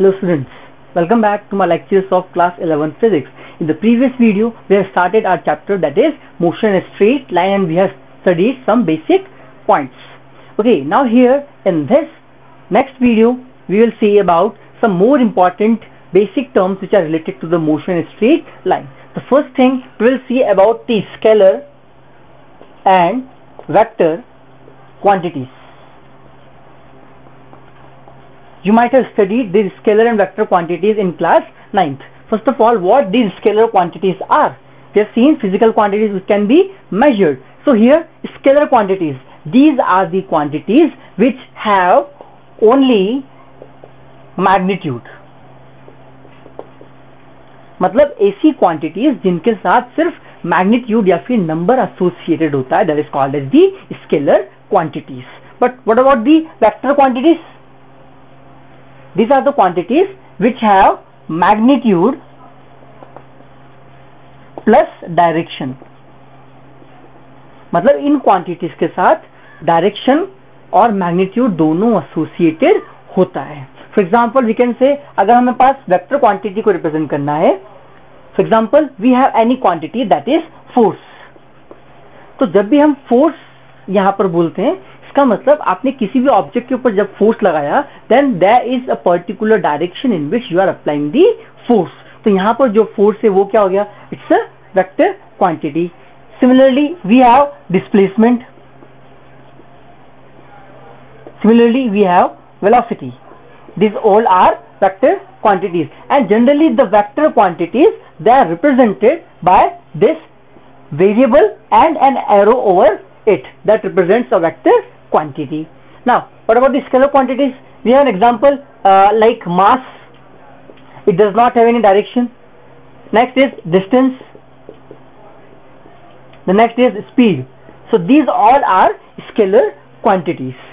Hello students, welcome back to my lectures of class 11 physics. In the previous video we have started our chapter that is motion in a straight line, and we have studied some basic points. Okay, now here in this next video we will see about some more important basic terms which are related to the motion in a straight line. The first thing we will see about the scalar and vector quantities. You might have studied these scalar and vector quantities in class 9th. First of all, what these scalar quantities are? We have seen physical quantities which can be measured. So here, scalar quantities. These are the quantities which have only magnitude. मतलब ऐसी quantities जिनके साथ सिर्फ magnitude या फिर number associated होता है, that is called as the scalar quantities. But what about the vector quantities? These are the quantities which have magnitude plus direction. मतलब इन quantities के साथ direction और magnitude दोनों associated होता है. For example, we can say अगर हमें पास vector quantity को represent करना है, for example, we have any quantity that is force. तो जब भी हम force यहाँ पर बोलते हैं, इसका मतलब आपने किसी भी ऑब्जेक्ट के ऊपर जब फोर्स लगाया, then there is a particular direction in which you are applying the force. तो यहाँ पर जो फोर्स है वो क्या हो गया? It's a vector quantity. Similarly we have displacement. Similarly we have velocity. This all are vector quantities, and generally the vector quantities they are represented by this variable and an arrow over it that represents a vector quantity. Now what about the scalar quantities? We have an example like mass. It does not have any direction. Next is distance. The next is speed. So these all are scalar quantities,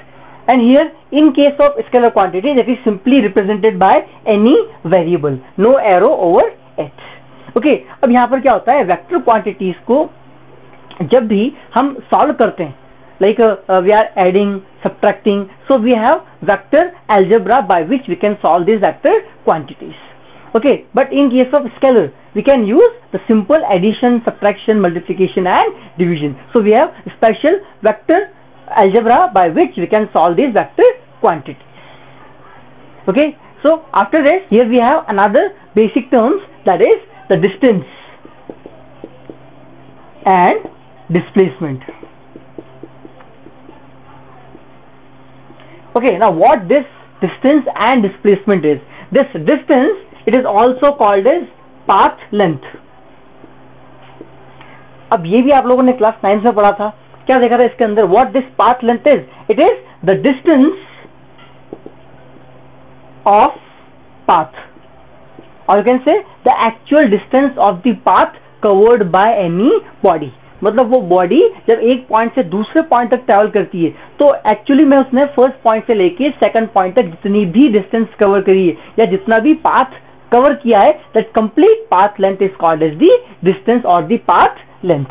and here in case of scalar quantities it is simply represented by any variable, no arrow over it. Okay, अब यहाँ पर क्या होता है, vector quantities को जब भी हम सॉल्व करते हैं, like we are adding, subtracting, so we have vector algebra by which we can solve these vector quantities. Okay, but in case of scalar we can use the simple addition, subtraction, multiplication and division. So we have special vector algebra by which we can solve these vector quantities. Okay, so after this here we have another basic terms, that is the distance and displacement. Okay, now what this distance and displacement is? This distance, it is also called as path length. अब ये भी आप लोगों ने class 9 में पढ़ा था. क्या देखा था इसके अंदर? What this path length is? It is the distance of path, or you can say the actual distance of the path covered by any body. मतलब वो बॉडी जब एक पॉइंट से दूसरे पॉइंट तक ट्रैवल करती है, तो एक्चुअली में उसने फर्स्ट पॉइंट से लेके सेकंड पॉइंट तक जितनी भी डिस्टेंस कवर करी है या जितना भी पाथ कवर किया है, that complete path length is called as the distance और द पाथ लेंथ.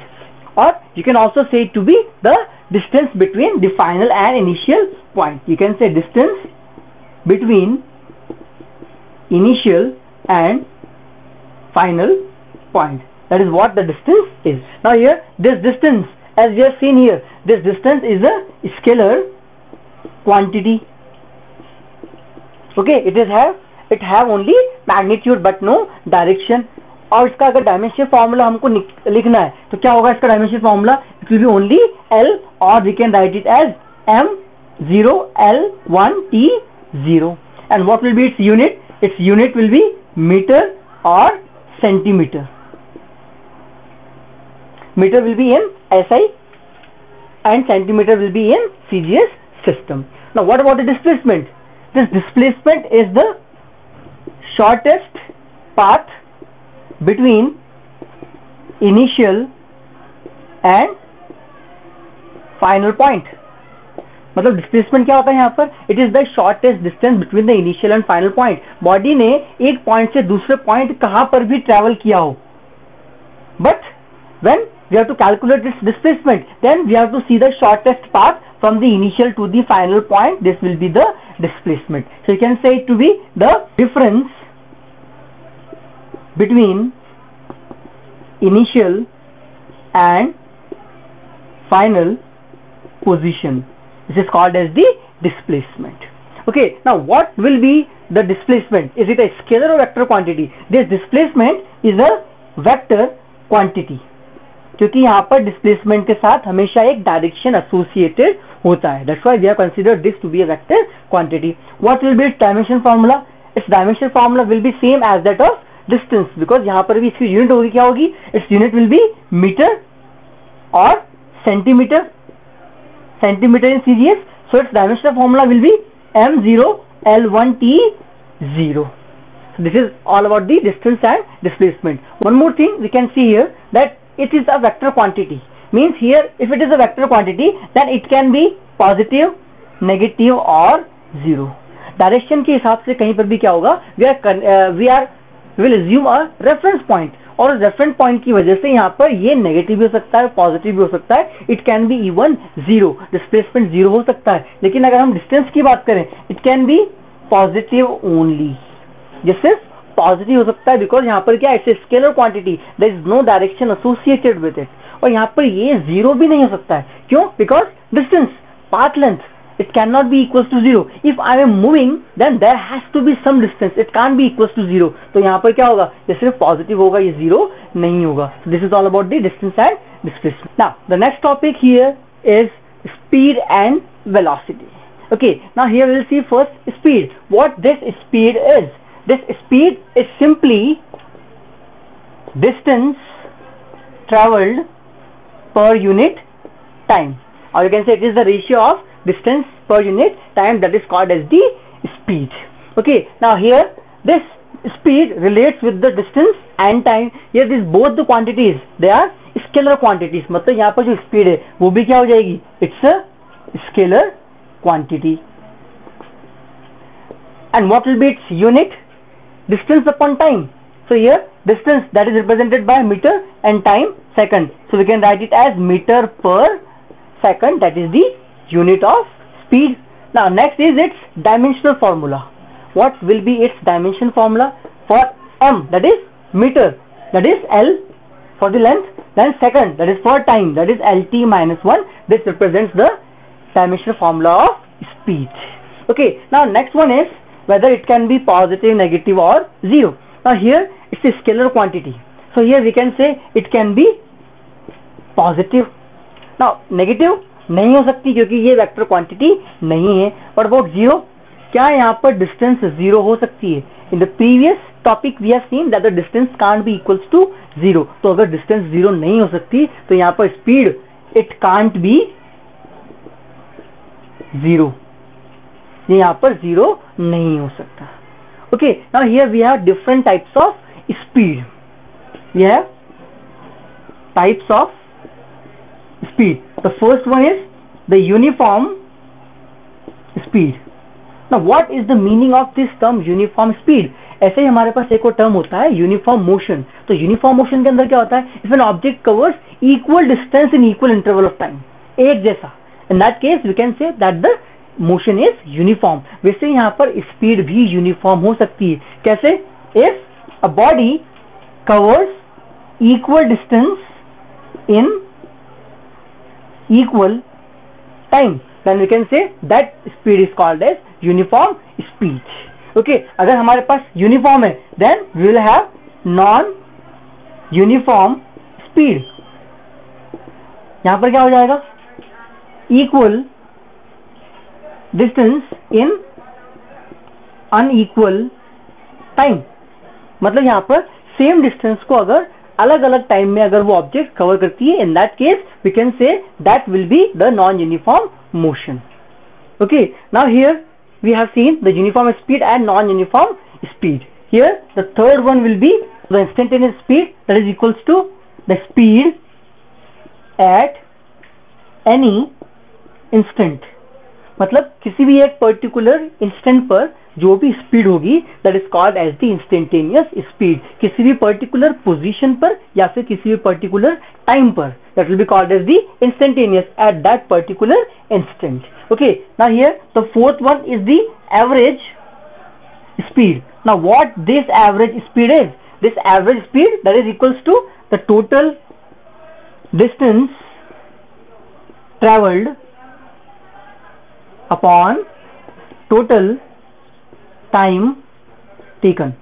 और you can also say to be the distance between the final and initial point. You can say distance between initial and final point. That is what the distance is. Now here this distance, as we have seen here, this distance is a scalar quantity. Okay, it have only magnitude but no direction. और इसका अगर dimension formula हमको लिखना है तो क्या होगा इसका dimension formula? It will be only L, or we can write it as M0 L1 T0. And what will be its unit? Its unit will be meter or centimeter. Meter will be in SI and centimeter will be in CGS system. Now what about the displacement? This displacement is the shortest path between initial and final point. मतलब displacement क्या होता है यहाँ पर? It is the shortest distance between the initial and final point. Body ने एक point से दूसरे point कहाँ पर भी travel किया हो, but when we have to calculate this displacement, then we have to see the shortest path from the initial to the final point. This will be the displacement. So you can say it to be the difference between initial and final position. This is called as the displacement. Okay, now what will be the displacement? Is it a scalar or vector quantity? This displacement is a vector quantity, क्योंकि यहाँ पर displacement के साथ हमेशा एक direction associated होता है. That's why we have considered this to be a vector quantity. What will be its dimension formula? Its dimension formula will be same as that of distance, because यहाँ पर भी इसकी यूनिट होगी, क्या होगी? Its unit will be metre और centimetre, centimetre in CGS. So its dimension formula will be m0 l1 t0. So this is all about the distance and displacement. One more thing we can see here, that it is a vector quantity. Means here if it is a vector quantity, then it can be positive, negative or zero. Direction के हिसाब से कहीं पर भी क्या होगा, we will assume a reference point, और reference point की वजह से यहाँ पर ये नेगेटिव भी हो सकता है, पॉजिटिव भी हो सकता है. It can be even zero, displacement zero हो सकता है. लेकिन अगर हम डिस्टेंस की बात करें, it can be positive only. ये सिर्फ पॉजिटिव हो सकता है, बिकॉज यहाँ पर क्या, it's a scalar quantity, there is no direction associated with it. और यहाँ पर ये जीरो भी नहीं हो सकता है. क्यों? Because distance, path length, it cannot be equals to zero. If I am moving, then there has to be some distance. It can't be equals to zero. तो यहाँ पर क्या होगा, ये सिर्फ पॉजिटिव होगा, ये जीरो नहीं होगा. So this is all about the distance and displacement. Now the next topic here is speed and velocity. Okay, now here we will see first speed. What this speed is? This speed is simply distance traveled per unit time, or you can say it is the ratio of distance per unit time, that is called as the speed. Okay, now here this speed relates with the distance and time. Here these both the quantities, they are scalar quantities. मतलब यहाँ पर जो speed है वो भी क्या हो जाएगी, it's a scalar quantity. And what will be its unit? Distance upon time. So here distance, that is represented by meter, and time second. So we can write it as meter per second, that is the unit of speed. Now next is its dimensional formula. What will be its dimension formula? For m, that is meter, that is L for the length, then second, that is for time, that is LT minus 1. This represents the dimensional formula of speed. Okay, now next one is whether it can be positive, negative or zero. Now here it's a scalar quantity, so here we can say it can be positive. Now negative नहीं हो सकती क्योंकि ये vector quantity नहीं है. But about zero, क्या यहाँ पर डिस्टेंस जीरो हो सकती है? In the previous topic we have seen that the distance can't be equals to zero. तो अगर डिस्टेंस जीरो नहीं हो सकती तो यहाँ पर speed it can't be zero, ये यहाँ पर जीरो नहीं हो सकता. Okay, now here we have different types of speed. We have types of speed. The first one is the uniform speed. Now what is the meaning of this term uniform speed? ऐसे ही हमारे पास एक और term होता है uniform motion. तो uniform motion के अंदर क्या होता है, इसमें object covers equal distance in equal interval of time, एक जैसा. In that case we can say that the motion is uniform. वैसे यहाँ पर स्पीड भी यूनिफॉर्म हो सकती है. कैसे? If a body covers equal distance in equal time, then we can say that speed is called as uniform speed. Okay, अगर हमारे पास यूनिफॉर्म है then we will have non uniform speed. यहां पर क्या हो जाएगा, equal distance in unequal time. मतलब यहां पर सेम डिस्टेंस को अगर अलग अलग टाइम में अगर वो ऑब्जेक्ट कवर करती है, in that case we can say that will be the non uniform motion. Okay, now here we have seen the uniform speed and non uniform speed. Here the third one will be the instantaneous speed, that is equals to the speed at any instant. मतलब किसी भी एक particular instant पर जो भी speed होगी that is called as the instantaneous speed. किसी भी पर्टिकुलर पोजीशन पर या फिर किसी भी पर्टिकुलर टाइम पर, that will be called as the instantaneous at that particular instant. Okay, now here the fourth one is the average speed. Now what this average speed is? This average speed that is equals to the total distance traveled upon total time taken.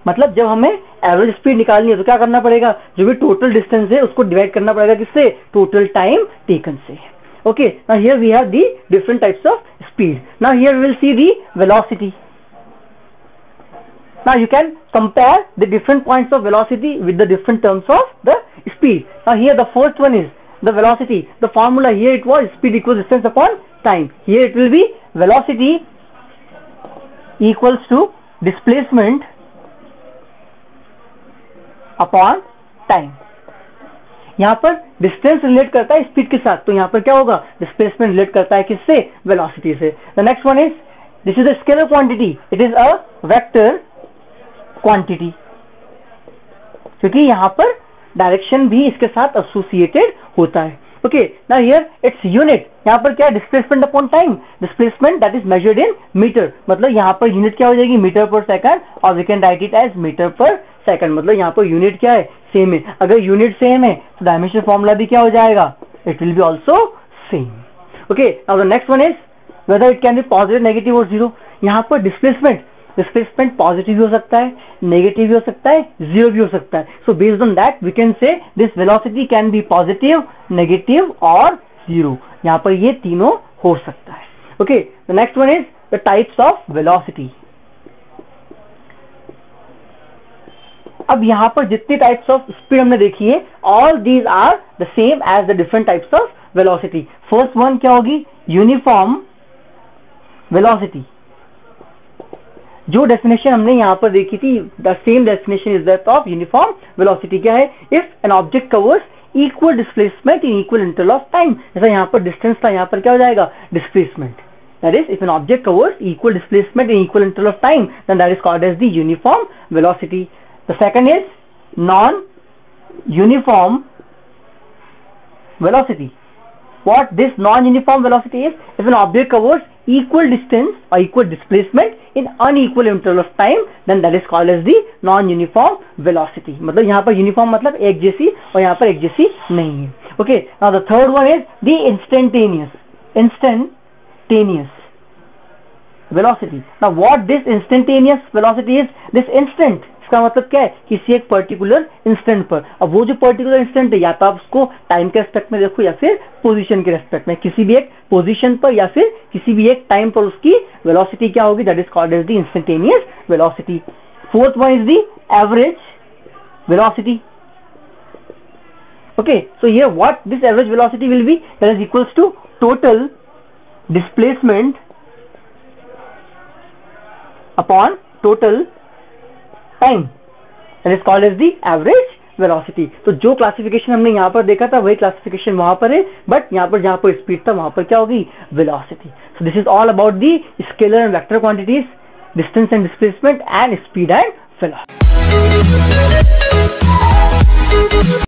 मतलब जब हमें average speed निकालनी है तो क्या करना पड़ेगा, जो भी टोटल डिस्टेंस है उसको डिवाइड करना पड़ेगा किससे, टोटल टाइम टेकन से. Okay, now here we have the different types of speed. Now here we will see the velocity. Now you can compare the different points of velocity with the different terms of the speed. Now here the first one is the velocity. The formula here it was speed equals distance upon time. Here it will be velocity equals to displacement upon time. यहाँ पर distance relate करता है speed के साथ, तो यहाँ पर क्या होगा, डिस्प्लेसमेंट रिलेट करता है किससे, वेलोसिटी से. The next one is this is a scalar quantity, it is a vector quantity, क्योंकि यहाँ पर डायरेक्शन भी इसके साथ एसोसिएटेड होता है. Okay, now here it's unit. यहाँ पर क्या, displacement upon time, displacement that is measured in metre, मतलब यहाँ पर यूनिट क्या हो जाएगी, मीटर पर सेकंड, और we can write it as metre per second. मतलब यहाँ पर यूनिट क्या है, सेम है. अगर यूनिट सेम है तो डायमेंशन फॉर्मूला भी क्या हो जाएगा, it will be also same. Okay, now the next one is whether it can be positive, negative और जीरो. यहाँ पर डिस्प्लेसमेंट पॉजिटिव भी हो सकता है, नेगेटिव भी हो सकता है, जीरो भी हो सकता है. So based on that we can say this velocity can be positive, negative और जीरो. यहाँ पर ये तीनों हो सकता है. Okay, the next one is the types of velocity. अब यहाँ पर जितनी टाइप्स ऑफ स्पीड हमने देखी है, all these are the same as the different types of velocity. First one क्या होगी, यूनिफॉर्म वेलोसिटी. जो डेफिनेशन हमने यहाँ पर देखी थी, the same definition is that of uniform velocity. क्या है, if an object covers equal displacement in equal interval of time. जैसा यहाँ पर डिस्टेंस था, यहाँ पर क्या हो जाएगा, displacement. That is, if an object covers equal displacement in equal interval of time, then that is called as the uniform velocity. The second is non-uniform velocity. What this non-uniform velocity is, if an object covers equal distance or equal displacement in unequal interval of time, then that is called as the non-uniform velocity. मतलब यहाँ पर uniform मतलब एक जैसी, और यहाँ पर एक जैसी नहीं है. Okay, now the third one is the instantaneous velocity. Now what this instantaneous velocity is, this instant, इसका मतलब क्या है, किसी एक पर्टिकुलर इंस्टेंट पर. अब वो जो पर्टिकुलर इंस्टेंट है, या तो आप उसको टाइम के रेस्पेक्ट में देखो या फिर पोजीशन के रेस्पेक्ट में, किसी भी एक पोजीशन पर या फिर किसी भी एक टाइम पर उसकी वेलोसिटी क्या होगी, that is called as the instantaneous velocity. Fourth one is the average velocity. Okay, so here what this average velocity will be, that is equals to total displacement upon total time, that is called as the average velocity. तो जो classification हमने यहाँ पर देखा था वही classification वहां पर है, बट यहाँ पर जहां पर स्पीड था वहां पर क्या होगी, velocity. So this is all about the scalar and vector quantities, distance and displacement and speed and velocity.